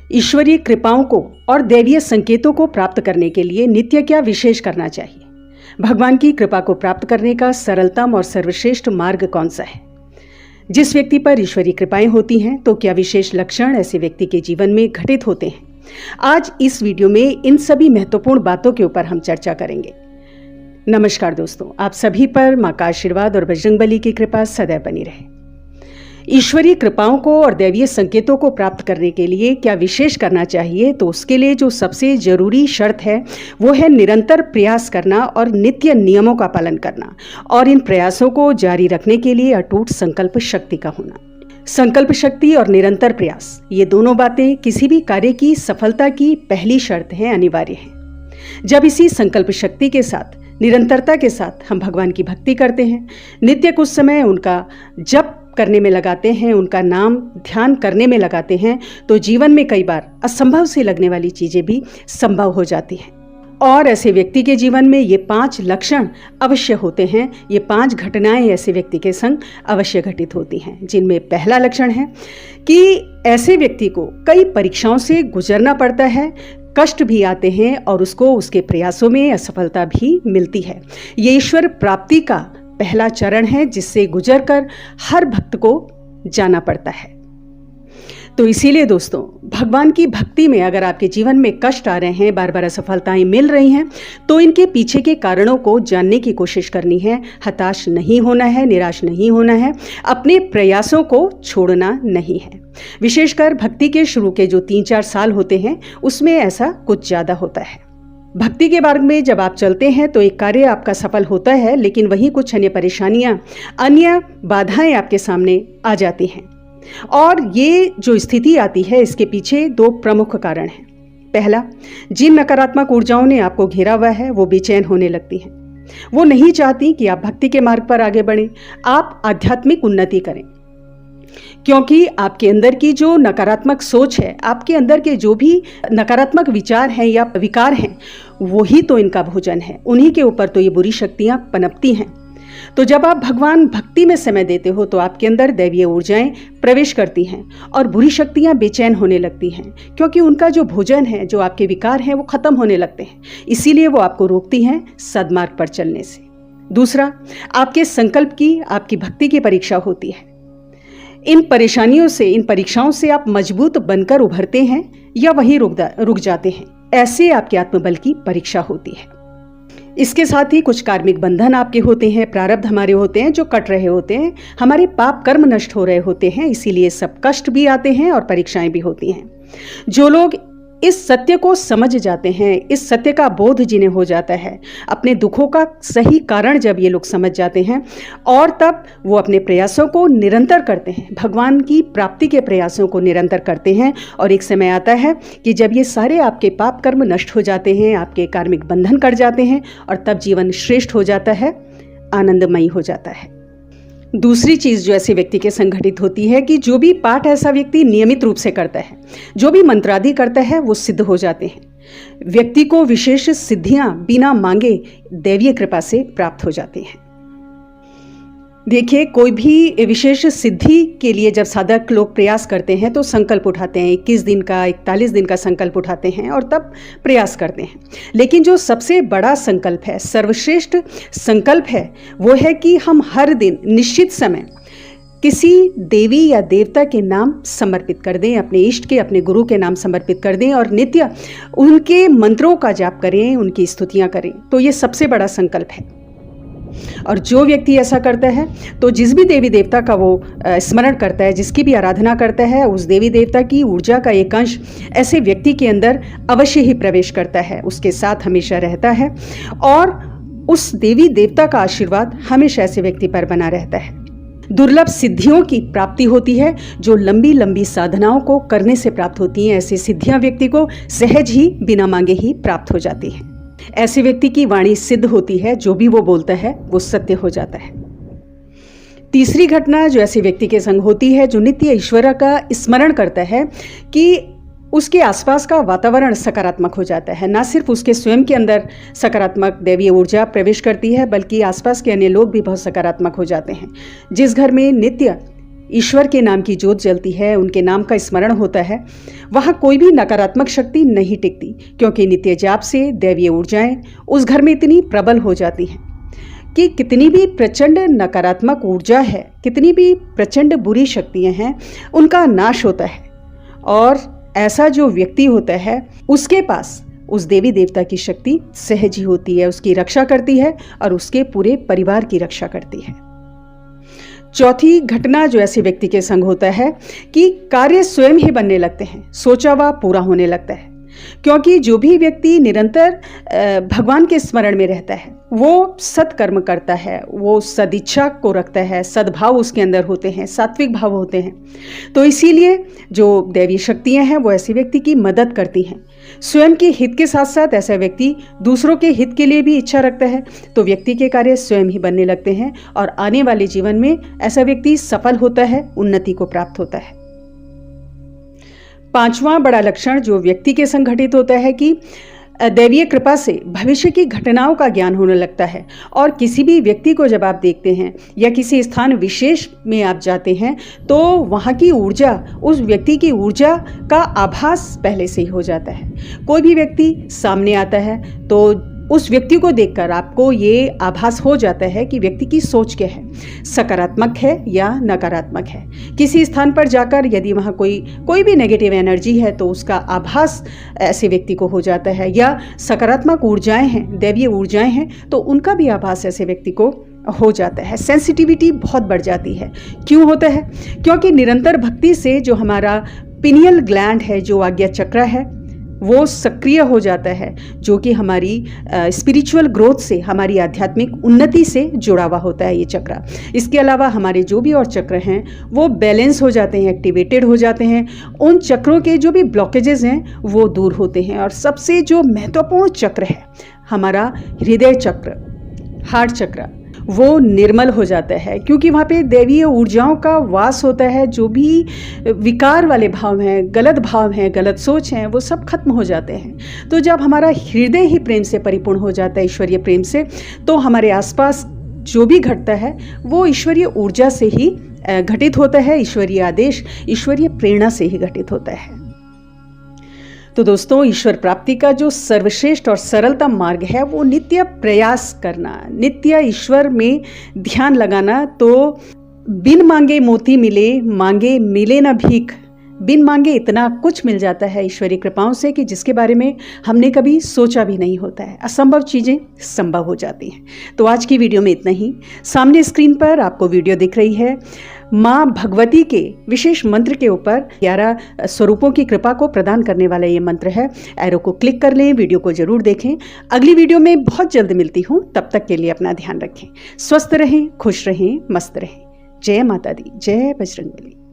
ईश्वरीय कृपाओं को और दैवीय संकेतों को प्राप्त करने के लिए नित्य क्या विशेष करना चाहिए? भगवान की कृपा को प्राप्त करने का सरलतम और सर्वश्रेष्ठ मार्ग कौन सा है? जिस व्यक्ति पर ईश्वरीय कृपाएं होती हैं तो क्या विशेष लक्षण ऐसे व्यक्ति के जीवन में घटित होते हैं? आज इस वीडियो में इन सभी महत्वपूर्ण बातों के ऊपर हम चर्चा करेंगे। नमस्कार दोस्तों, आप सभी पर मां का आशीर्वाद और बजरंगबली की कृपा सदैव बनी रहे। ईश्वरीय कृपाओं को और दैवीय संकेतों को प्राप्त करने के लिए क्या विशेष करना चाहिए? तो उसके लिए जो सबसे जरूरी शर्त है वो है निरंतर प्रयास करना और नित्य नियमों का पालन करना, और इन प्रयासों को जारी रखने के लिए अटूट संकल्प शक्ति का होना। संकल्प शक्ति और निरंतर प्रयास, ये दोनों बातें किसी भी कार्य की सफलता की पहली शर्त है, अनिवार्य है। जब इसी संकल्प शक्ति के साथ, निरंतरता के साथ हम भगवान की भक्ति करते हैं, नित्य कुछ समय उनका जप करने में लगाते हैं, उनका नाम ध्यान करने में लगाते हैं, तो जीवन में कई बार असंभव से लगने वाली चीजें भी संभव हो जाती हैं। और ऐसे व्यक्ति के जीवन में ये 5 लक्षण अवश्य होते हैं, ये 5 घटनाएं ऐसे व्यक्ति के संग अवश्य घटित होती हैं, जिनमें पहला लक्षण है कि ऐसे व्यक्ति को कई परीक्षाओं से गुजरना पड़ता है, कष्ट भी आते हैं और उसको उसके प्रयासों में असफलता भी मिलती है। ये ईश्वर प्राप्ति का पहला चरण है जिससे गुजरकर हर भक्त को जाना पड़ता है। तो इसीलिए दोस्तों, भगवान की भक्ति में अगर आपके जीवन में कष्ट आ रहे हैं, बार बार असफलताएं मिल रही हैं, तो इनके पीछे के कारणों को जानने की कोशिश करनी है। हताश नहीं होना है, निराश नहीं होना है, अपने प्रयासों को छोड़ना नहीं है। विशेषकर भक्ति के शुरू के जो 3-4 साल होते हैं उसमें ऐसा कुछ ज़्यादा होता है। भक्ति के मार्ग में जब आप चलते हैं तो एक कार्य आपका सफल होता है, लेकिन वहीं कुछ अन्य परेशानियां, अन्य बाधाएं आपके सामने आ जाती हैं। और ये जो स्थिति आती है, इसके पीछे 2 प्रमुख कारण हैं। पहला, जिन नकारात्मक ऊर्जाओं ने आपको घेरा हुआ है वो बेचैन होने लगती हैं। वो नहीं चाहती कि आप भक्ति के मार्ग पर आगे बढ़ें, आप आध्यात्मिक उन्नति करें, क्योंकि आपके अंदर की जो नकारात्मक सोच है, आपके अंदर के जो भी नकारात्मक विचार हैं या विकार हैं, वही तो इनका भोजन है, उन्हीं के ऊपर तो ये बुरी शक्तियां पनपती हैं। तो जब आप भगवान भक्ति में समय देते हो तो आपके अंदर दैवीय ऊर्जाएं प्रवेश करती हैं और बुरी शक्तियां बेचैन होने लगती हैं, क्योंकि उनका जो भोजन है, जो आपके विकार हैं, वो खत्म होने लगते हैं। इसीलिए वो आपको रोकती हैं सद्मार्ग पर चलने से। दूसरा, आपके संकल्प की, आपकी भक्ति की परीक्षा होती है। इन परेशानियों से, इन परीक्षाओं से आप मजबूत बनकर उभरते हैं या वहीं रुक जाते हैं, ऐसे आपके आत्मबल की परीक्षा होती है। इसके साथ ही कुछ कार्मिक बंधन आपके होते हैं, प्रारब्ध हमारे होते हैं जो कट रहे होते हैं, हमारे पाप कर्म नष्ट हो रहे होते हैं, इसीलिए सब कष्ट भी आते हैं और परीक्षाएं भी होती हैं। जो लोग इस सत्य को समझ जाते हैं, इस सत्य का बोध जिन्हें हो जाता है, अपने दुखों का सही कारण जब ये लोग समझ जाते हैं और तब वो अपने प्रयासों को निरंतर करते हैं, भगवान की प्राप्ति के प्रयासों को निरंतर करते हैं, और एक समय आता है कि जब ये सारे आपके पाप कर्म नष्ट हो जाते हैं, आपके कार्मिक बंधन कट जाते हैं, और तब जीवन श्रेष्ठ हो जाता है, आनंदमयी हो जाता है। दूसरी चीज जो ऐसे व्यक्ति के संगठित होती है कि जो भी पाठ ऐसा व्यक्ति नियमित रूप से करता है, जो भी मंत्रादि करता है, वो सिद्ध हो जाते हैं। व्यक्ति को विशेष सिद्धियां बिना मांगे दैवीय कृपा से प्राप्त हो जाती हैं। देखिए, कोई भी विशेष सिद्धि के लिए जब साधक लोग प्रयास करते हैं तो संकल्प उठाते हैं, 21 दिन का, 41 दिन का संकल्प उठाते हैं और तब प्रयास करते हैं। लेकिन जो सबसे बड़ा संकल्प है, सर्वश्रेष्ठ संकल्प है, वो है कि हम हर दिन निश्चित समय किसी देवी या देवता के नाम समर्पित कर दें, अपने इष्ट के, अपने गुरु के नाम समर्पित कर दें और नित्य उनके मंत्रों का जाप करें, उनकी स्तुतियां करें। तो ये सबसे बड़ा संकल्प है। और जो व्यक्ति ऐसा करता है तो जिस भी देवी देवता का वो स्मरण करता है, जिसकी भी आराधना करता है, उस देवी देवता की ऊर्जा का एक अंश ऐसे व्यक्ति के अंदर अवश्य ही प्रवेश करता है, उसके साथ हमेशा रहता है, और उस देवी देवता का आशीर्वाद हमेशा ऐसे व्यक्ति पर बना रहता है। दुर्लभ सिद्धियों की प्राप्ति होती है जो लंबी लंबी साधनाओं को करने से प्राप्त होती हैं। ऐसी सिद्धियां व्यक्ति को सहज ही, बिना मांगे ही प्राप्त हो जाती हैं। ऐसे व्यक्ति की वाणी सिद्ध होती है, जो भी वो बोलता है वो सत्य हो जाता है। तीसरी घटना जो ऐसे व्यक्ति के संग होती है, जो नित्य ईश्वर का स्मरण करता है, कि उसके आसपास का वातावरण सकारात्मक हो जाता है। ना सिर्फ उसके स्वयं के अंदर सकारात्मक दैवीय ऊर्जा प्रवेश करती है, बल्कि आसपास के अन्य लोग भी बहुत सकारात्मक हो जाते हैं। जिस घर में नित्य ईश्वर के नाम की जोत जलती है, उनके नाम का स्मरण होता है, वहाँ कोई भी नकारात्मक शक्ति नहीं टिकती, क्योंकि नित्य जाप से दैवीय ऊर्जाएं उस घर में इतनी प्रबल हो जाती हैं कि कितनी भी प्रचंड नकारात्मक ऊर्जा है, कितनी भी प्रचंड बुरी शक्तियां हैं, उनका नाश होता है। और ऐसा जो व्यक्ति होता है उसके पास उस देवी देवता की शक्ति सहज ही होती है, उसकी रक्षा करती है और उसके पूरे परिवार की रक्षा करती है। चौथी घटना जो ऐसे व्यक्ति के संग होता है कि कार्य स्वयं ही बनने लगते हैं, सोचा हुआ पूरा होने लगता है। क्योंकि जो भी व्यक्ति निरंतर भगवान के स्मरण में रहता है वो सत्कर्म करता है, वो सदिच्छा को रखता है, सद्भाव उसके अंदर होते हैं, सात्विक भाव होते हैं। तो इसीलिए जो दैवी शक्तियां हैं वो ऐसे व्यक्ति की मदद करती हैं। स्वयं के हित के साथ साथ ऐसा व्यक्ति दूसरों के हित के लिए भी इच्छा रखता है, तो व्यक्ति के कार्य स्वयं ही बनने लगते हैं और आने वाले जीवन में ऐसा व्यक्ति सफल होता है, उन्नति को प्राप्त होता है। पांचवां बड़ा लक्षण जो व्यक्ति के संग घटित होता है कि दैवीय कृपा से भविष्य की घटनाओं का ज्ञान होने लगता है। और किसी भी व्यक्ति को जब आप देखते हैं या किसी स्थान विशेष में आप जाते हैं तो वहाँ की ऊर्जा, उस व्यक्ति की ऊर्जा का आभास पहले से ही हो जाता है। कोई भी व्यक्ति सामने आता है तो उस व्यक्ति को देखकर आपको ये आभास हो जाता है कि व्यक्ति की सोच क्या है, सकारात्मक है या नकारात्मक है। किसी स्थान पर जाकर यदि वहाँ कोई भी नेगेटिव एनर्जी है तो उसका आभास ऐसे व्यक्ति को हो जाता है, या सकारात्मक ऊर्जाएं हैं, दैवीय ऊर्जाएं हैं तो उनका भी आभास ऐसे व्यक्ति को हो जाता है। सेंसिटिविटी बहुत बढ़ जाती है। क्यों होता है? क्योंकि निरंतर भक्ति से जो हमारा पिनियल ग्लैंड है, जो आज्ञा चक्र है, वो सक्रिय हो जाता है, जो कि हमारी स्पिरिचुअल ग्रोथ से, हमारी आध्यात्मिक उन्नति से जुड़ा हुआ होता है ये चक्र। इसके अलावा हमारे जो भी और चक्र हैं वो बैलेंस हो जाते हैं, एक्टिवेटेड हो जाते हैं। उन चक्रों के जो भी ब्लॉकेजेस हैं वो दूर होते हैं। और सबसे जो महत्वपूर्ण चक्र है हमारा हृदय चक्र, हार्ट चक्र, वो निर्मल हो जाता है, क्योंकि वहाँ पे दैवीय ऊर्जाओं का वास होता है। जो भी विकार वाले भाव हैं, गलत भाव हैं, गलत सोच हैं, वो सब खत्म हो जाते हैं। तो जब हमारा हृदय ही प्रेम से परिपूर्ण हो जाता है, ईश्वरीय प्रेम से, तो हमारे आसपास जो भी घटता है वो ईश्वरीय ऊर्जा से ही घटित होता है, ईश्वरीय आदेश, ईश्वरीय प्रेरणा से ही घटित होता है। तो दोस्तों, ईश्वर प्राप्ति का जो सर्वश्रेष्ठ और सरलतम मार्ग है वो नित्य प्रयास करना, नित्य ईश्वर में ध्यान लगाना। तो बिन मांगे मोती मिले, मांगे मिले न भीख। बिन मांगे इतना कुछ मिल जाता है ईश्वरीय कृपाओं से कि जिसके बारे में हमने कभी सोचा भी नहीं होता है। असंभव चीज़ें संभव हो जाती हैं। तो आज की वीडियो में इतना ही। सामने स्क्रीन पर आपको वीडियो दिख रही है। माँ भगवती के विशेष मंत्र के ऊपर 11 स्वरूपों की कृपा को प्रदान करने वाला ये मंत्र है। एरो को क्लिक कर लें, वीडियो को जरूर देखें। अगली वीडियो में बहुत जल्द मिलती हूँ। तब तक के लिए अपना ध्यान रखें, स्वस्थ रहें, खुश रहें, मस्त रहें। जय माता दी, जय बजरंगबली।